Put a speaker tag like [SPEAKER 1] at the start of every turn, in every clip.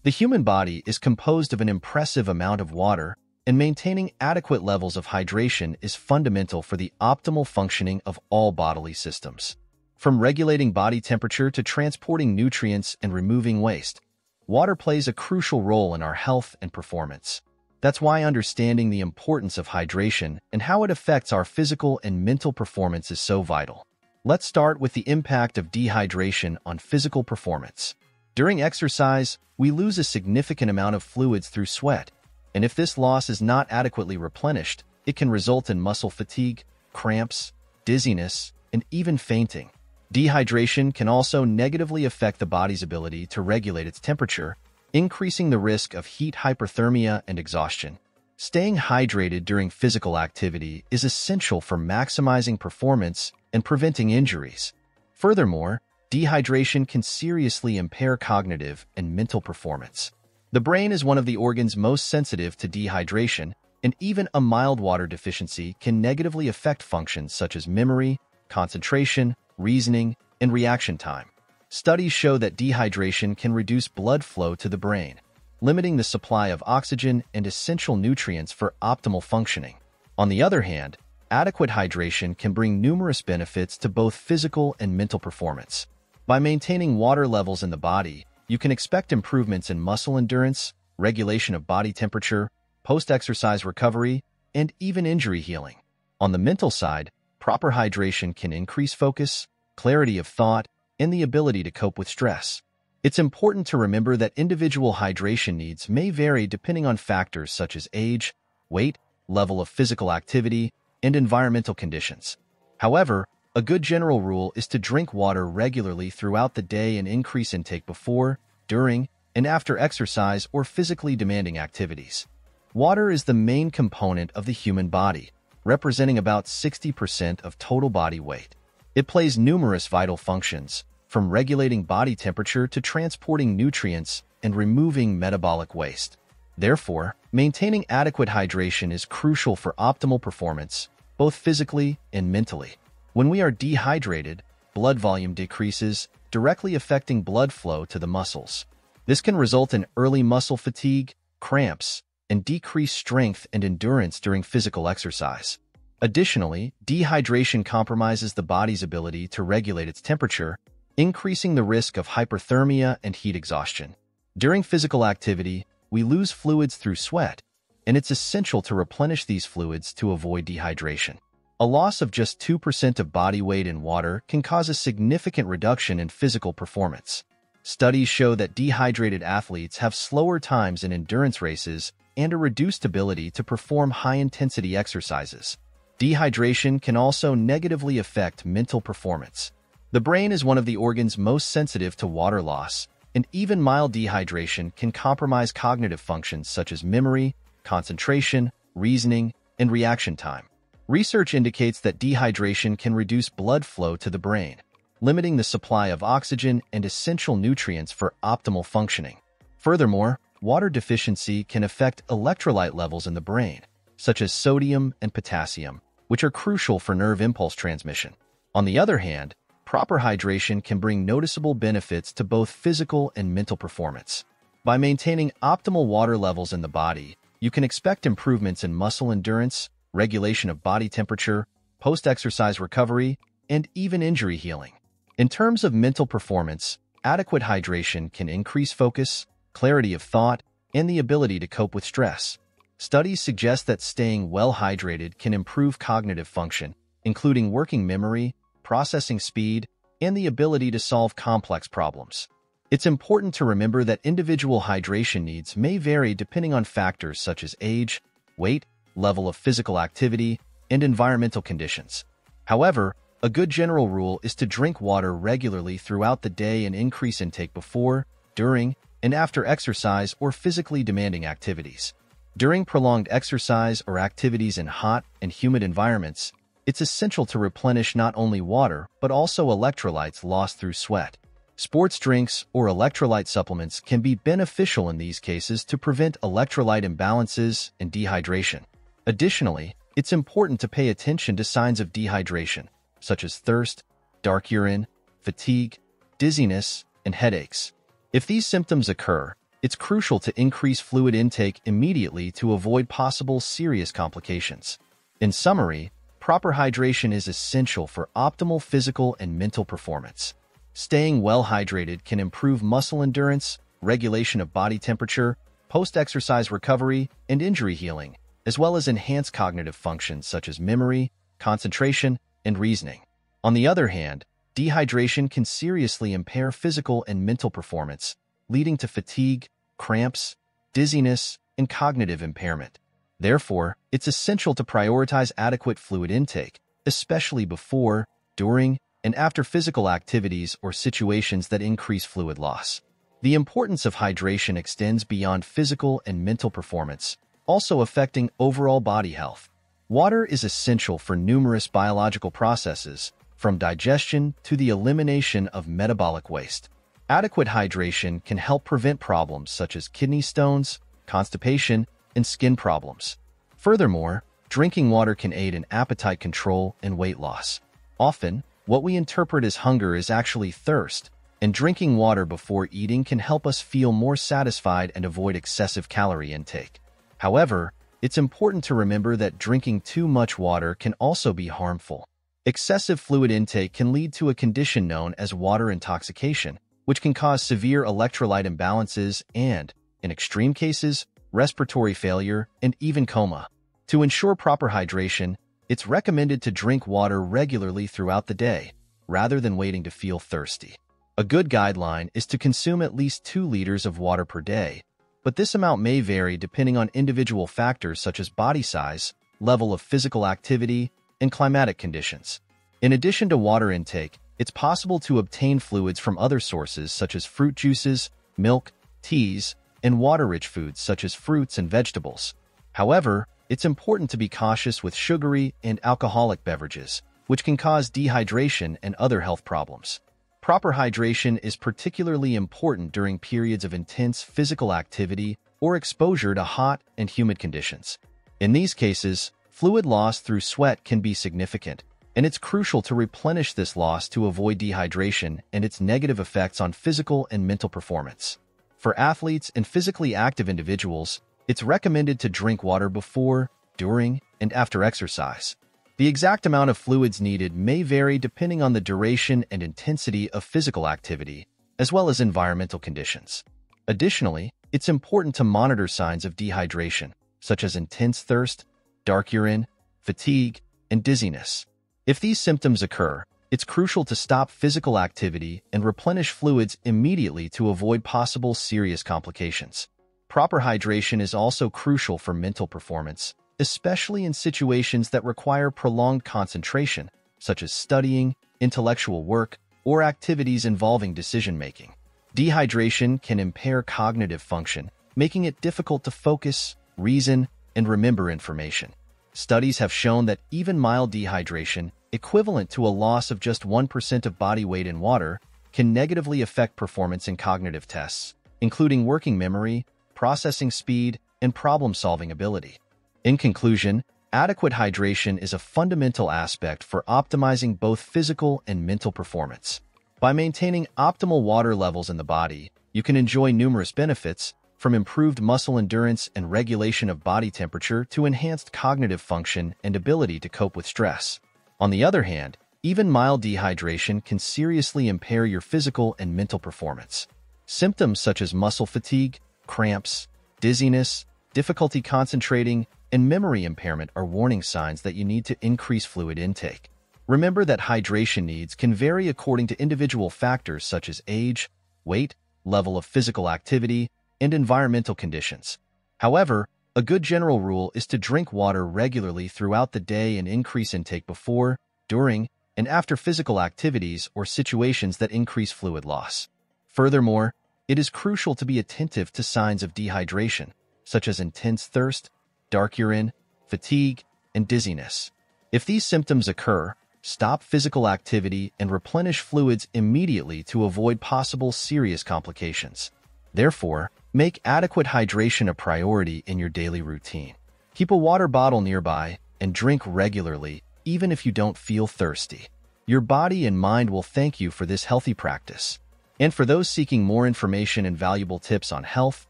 [SPEAKER 1] The human body is composed of an impressive amount of water, and maintaining adequate levels of hydration is fundamental for the optimal functioning of all bodily systems. From regulating body temperature to transporting nutrients and removing waste, water plays a crucial role in our health and performance. That's why understanding the importance of hydration and how it affects our physical and mental performance is so vital. Let's start with the impact of dehydration on physical performance. During exercise, we lose a significant amount of fluids through sweat, and if this loss is not adequately replenished, it can result in muscle fatigue, cramps, dizziness, and even fainting. Dehydration can also negatively affect the body's ability to regulate its temperature, increasing the risk of heat hyperthermia and exhaustion. Staying hydrated during physical activity is essential for maximizing performance and preventing injuries. Furthermore, dehydration can seriously impair cognitive and mental performance. The brain is one of the organs most sensitive to dehydration, and even a mild water deficiency can negatively affect functions such as memory, concentration, reasoning, and reaction time. Studies show that dehydration can reduce blood flow to the brain, limiting the supply of oxygen and essential nutrients for optimal functioning. On the other hand, adequate hydration can bring numerous benefits to both physical and mental performance. By maintaining water levels in the body, you can expect improvements in muscle endurance, regulation of body temperature, post-exercise recovery, and even injury healing. On the mental side, proper hydration can increase focus, clarity of thought, and the ability to cope with stress. It's important to remember that individual hydration needs may vary depending on factors such as age, weight, level of physical activity, and environmental conditions. However, a good general rule is to drink water regularly throughout the day and increase intake before, during, and after exercise or physically demanding activities. Water is the main component of the human body, representing about 60% of total body weight. It plays numerous vital functions, from regulating body temperature to transporting nutrients and removing metabolic waste. Therefore, maintaining adequate hydration is crucial for optimal performance, both physically and mentally. When we are dehydrated, blood volume decreases, directly affecting blood flow to the muscles. This can result in early muscle fatigue, cramps, and decreased strength and endurance during physical exercise. Additionally, dehydration compromises the body's ability to regulate its temperature, increasing the risk of hyperthermia and heat exhaustion. During physical activity, we lose fluids through sweat, and it's essential to replenish these fluids to avoid dehydration. A loss of just 2% of body weight in water can cause a significant reduction in physical performance. Studies show that dehydrated athletes have slower times in endurance races and a reduced ability to perform high-intensity exercises. Dehydration can also negatively affect mental performance. The brain is one of the organs most sensitive to water loss, and even mild dehydration can compromise cognitive functions such as memory, concentration, reasoning, and reaction time. Research indicates that dehydration can reduce blood flow to the brain, limiting the supply of oxygen and essential nutrients for optimal functioning. Furthermore, water deficiency can affect electrolyte levels in the brain, such as sodium and potassium, which are crucial for nerve impulse transmission. On the other hand, proper hydration can bring noticeable benefits to both physical and mental performance. By maintaining optimal water levels in the body, you can expect improvements in muscle endurance, regulation of body temperature, post-exercise recovery, and even injury healing. In terms of mental performance, adequate hydration can increase focus, clarity of thought, and the ability to cope with stress. Studies suggest that staying well hydrated can improve cognitive function, including working memory, processing speed, and the ability to solve complex problems. It's important to remember that individual hydration needs may vary depending on factors such as age, weight, level of physical activity, and environmental conditions. However, a good general rule is to drink water regularly throughout the day and increase intake before, during, and after exercise or physically demanding activities. During prolonged exercise or activities in hot and humid environments, it's essential to replenish not only water but also electrolytes lost through sweat. Sports drinks or electrolyte supplements can be beneficial in these cases to prevent electrolyte imbalances and dehydration. Additionally, it's important to pay attention to signs of dehydration, such as thirst, dark urine, fatigue, dizziness, and headaches. If these symptoms occur, it's crucial to increase fluid intake immediately to avoid possible serious complications. In summary, proper hydration is essential for optimal physical and mental performance. Staying well hydrated can improve muscle endurance, regulation of body temperature, post-exercise recovery, and injury healing, as well as enhance cognitive functions such as memory, concentration, and reasoning. On the other hand, dehydration can seriously impair physical and mental performance, leading to fatigue, cramps, dizziness, and cognitive impairment. Therefore, it's essential to prioritize adequate fluid intake, especially before, during, and after physical activities or situations that increase fluid loss. The importance of hydration extends beyond physical and mental performance, also affecting overall body health. Water is essential for numerous biological processes, from digestion to the elimination of metabolic waste. Adequate hydration can help prevent problems such as kidney stones, constipation, and skin problems. Furthermore, drinking water can aid in appetite control and weight loss. Often, what we interpret as hunger is actually thirst, and drinking water before eating can help us feel more satisfied and avoid excessive calorie intake. However, it's important to remember that drinking too much water can also be harmful. Excessive fluid intake can lead to a condition known as water intoxication, which can cause severe electrolyte imbalances and, in extreme cases, respiratory failure and even coma. To ensure proper hydration, it's recommended to drink water regularly throughout the day, rather than waiting to feel thirsty. A good guideline is to consume at least 2 liters of water per day, but this amount may vary depending on individual factors such as body size, level of physical activity, and climatic conditions. In addition to water intake, it's possible to obtain fluids from other sources such as fruit juices, milk, teas, and water-rich foods such as fruits and vegetables. However, it's important to be cautious with sugary and alcoholic beverages, which can cause dehydration and other health problems. Proper hydration is particularly important during periods of intense physical activity or exposure to hot and humid conditions. In these cases, fluid loss through sweat can be significant, and it's crucial to replenish this loss to avoid dehydration and its negative effects on physical and mental performance. For athletes and physically active individuals, it's recommended to drink water before, during, and after exercise. The exact amount of fluids needed may vary depending on the duration and intensity of physical activity, as well as environmental conditions. Additionally, it's important to monitor signs of dehydration, such as intense thirst, dark urine, fatigue, and dizziness. If these symptoms occur, it's crucial to stop physical activity and replenish fluids immediately to avoid possible serious complications. Proper hydration is also crucial for mental performance, especially in situations that require prolonged concentration, such as studying, intellectual work, or activities involving decision-making. Dehydration can impair cognitive function, making it difficult to focus, reason, and remember information. Studies have shown that even mild dehydration, equivalent to a loss of just 1% of body weight in water, can negatively affect performance in cognitive tests, including working memory, processing speed, and problem-solving ability. In conclusion, adequate hydration is a fundamental aspect for optimizing both physical and mental performance. By maintaining optimal water levels in the body, you can enjoy numerous benefits, from improved muscle endurance and regulation of body temperature to enhanced cognitive function and ability to cope with stress. On the other hand, even mild dehydration can seriously impair your physical and mental performance. Symptoms such as muscle fatigue, cramps, dizziness, difficulty concentrating, and memory impairment are warning signs that you need to increase fluid intake. Remember that hydration needs can vary according to individual factors such as age, weight, level of physical activity, and environmental conditions. However, a good general rule is to drink water regularly throughout the day and increase intake before, during, and after physical activities or situations that increase fluid loss. Furthermore, it is crucial to be attentive to signs of dehydration, such as intense thirst, dark urine, fatigue, and dizziness. If these symptoms occur, stop physical activity and replenish fluids immediately to avoid possible serious complications. Therefore, make adequate hydration a priority in your daily routine. Keep a water bottle nearby and drink regularly, even if you don't feel thirsty. Your body and mind will thank you for this healthy practice. And for those seeking more information and valuable tips on health,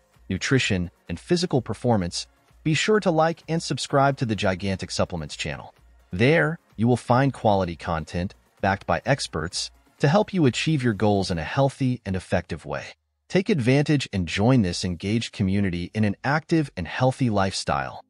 [SPEAKER 1] nutrition, and physical performance, be sure to like and subscribe to the Gigantic Supplements channel. There, you will find quality content backed by experts to help you achieve your goals in a healthy and effective way. Take advantage and join this engaged community in an active and healthy lifestyle.